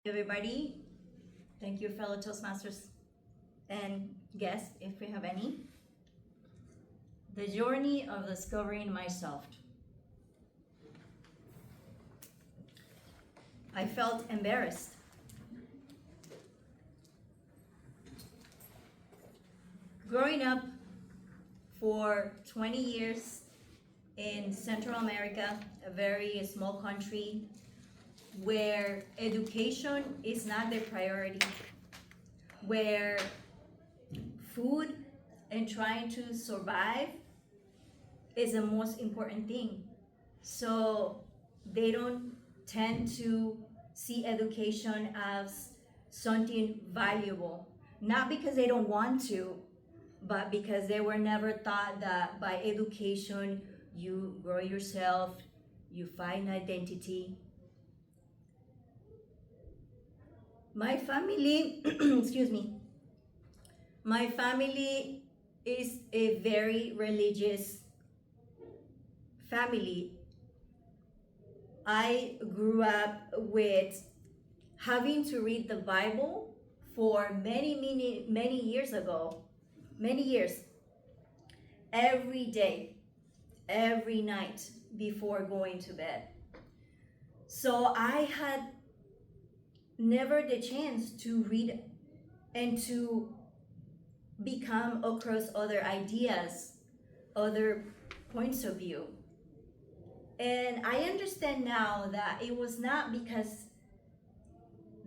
Everybody, thank you, fellow Toastmasters and guests, if we have any. The journey of discovering myself. I felt embarrassed. Growing up for 20 years in Central America, a very small country where education is not the priority, where food and trying to survive is the most important thing. So they don't tend to see education as something valuable, not because they don't want to, but because they were never taught that by education you grow yourself, you find identity. My family, excuse me, my family is a very religious family. I grew up with having to read the Bible for many years ago, many years, every day, every night before going to bed. So I had never the chance to read and to become across other ideas, other points of view. And I understand now that it was not because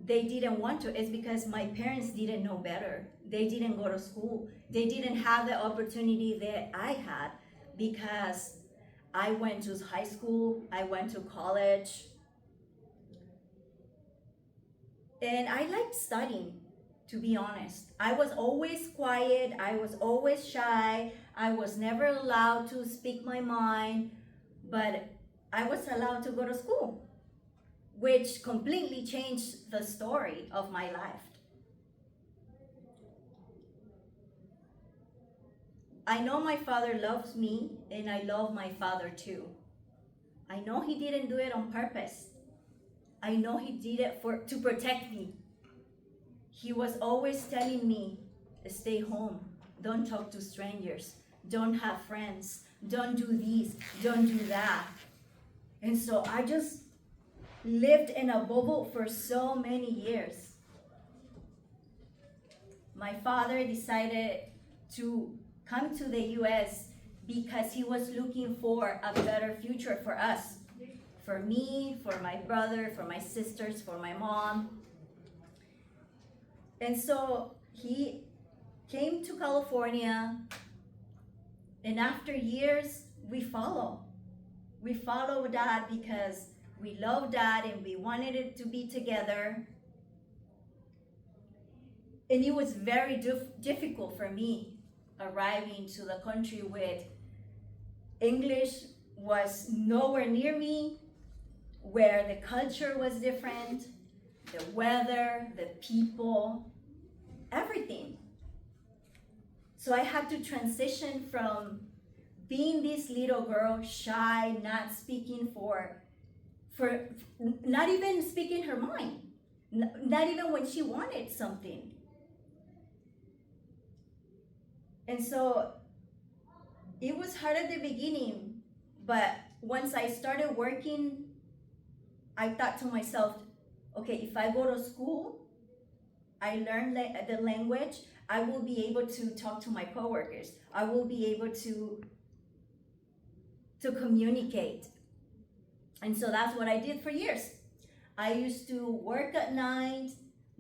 they didn't want to, it's because my parents didn't know better. They didn't go to school. They didn't have the opportunity that I had because I went to high school, I went to college, and I liked studying, to be honest. I was always quiet, I was always shy, I was never allowed to speak my mind, but I was allowed to go to school, which completely changed the story of my life. I know my father loves me, and I love my father too. I know he didn't do it on purpose. I know he did it to protect me. He was always telling me, stay home, don't talk to strangers, don't have friends, don't do this, don't do that. And so I just lived in a bubble for so many years. My father decided to come to the US because he was looking for a better future for us. For me, for my brother, for my sisters, for my mom. And so he came to California, and after years, we followed. We followed Dad because we loved Dad and we wanted it to be together. And it was very difficult for me arriving to the country with English was nowhere near me, where the culture was different, the weather, the people, everything. So I had to transition from being this little girl, shy, not speaking for not even speaking her mind, not even when she wanted something. And so it was hard at the beginning, but once I started working, I thought to myself, okay, if I go to school, I learn the language, I will be able to talk to my coworkers. I will be able to communicate. And so that's what I did for years. I used to work at night,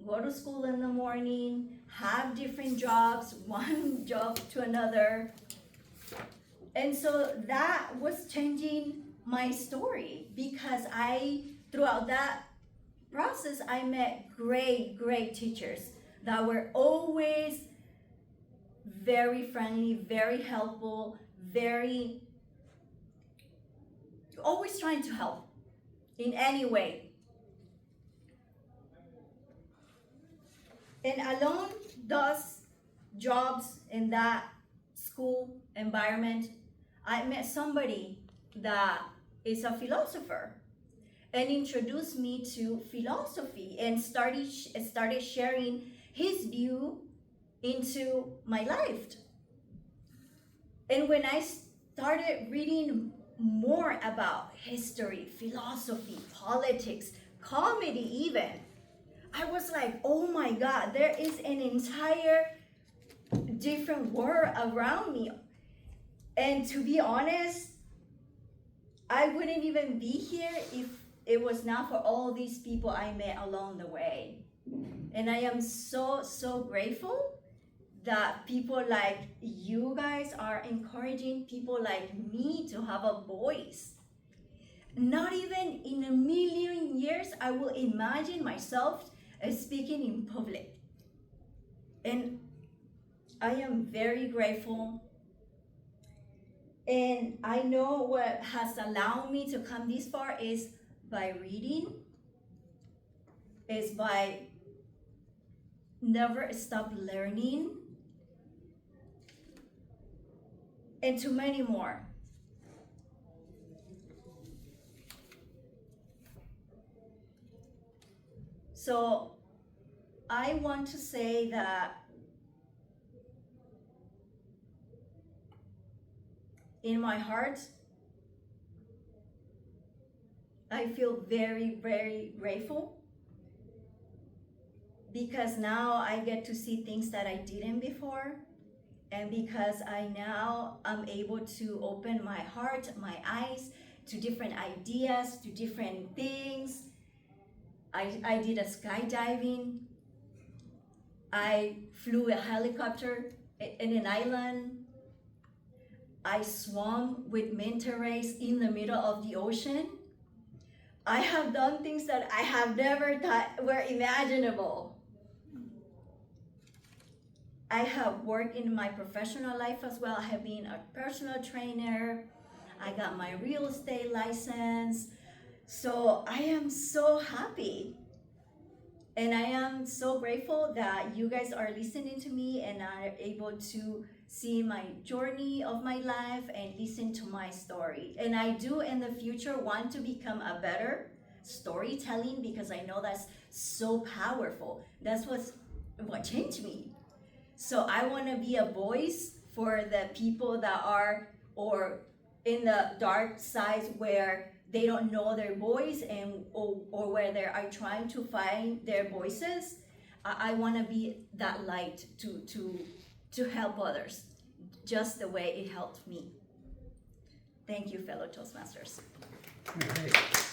go to school in the morning, have different jobs, one job to another. And so that was changing my story because throughout that process, I met great teachers that were always very friendly, very helpful, always trying to help in any way. And along those jobs in that school environment, I met somebody that is a philosopher. and introduced me to philosophy and started sharing his view into my life. And when I started reading more about history, philosophy, politics, comedy even, I was like, oh my God, there is an entire different world around me. And to be honest, I wouldn't even be here if it was not for all these people I met along the way. And I am so, so grateful that people like you guys are encouraging people like me to have a voice. Not even in a million years I will imagine myself speaking in public. And I am very grateful. And I know what has allowed me to come this far is by reading, is by never stop learning, and too many more. So I want to say that in my heart, I feel very, very grateful because now I get to see things that I didn't before, and because I now am able to open my heart, my eyes to different ideas, to different things. I did a skydiving. I flew a helicopter in an island. I swam with manta rays in the middle of the ocean. I have done things that I have never thought were imaginable. I have worked in my professional life as well. I have been a personal trainer. I got my real estate license. So I am so happy. And I am so grateful that you guys are listening to me and are able to see my journey of my life and listen to my story. And I do in the future want to become a better storytelling because I know that's so powerful. That's what changed me. So I want to be a voice for the people that are or in the dark side where they don't know their voice and or where they are trying to find their voices. I want to be that light to help others just the way it helped me. Thank you, fellow Toastmasters. All right.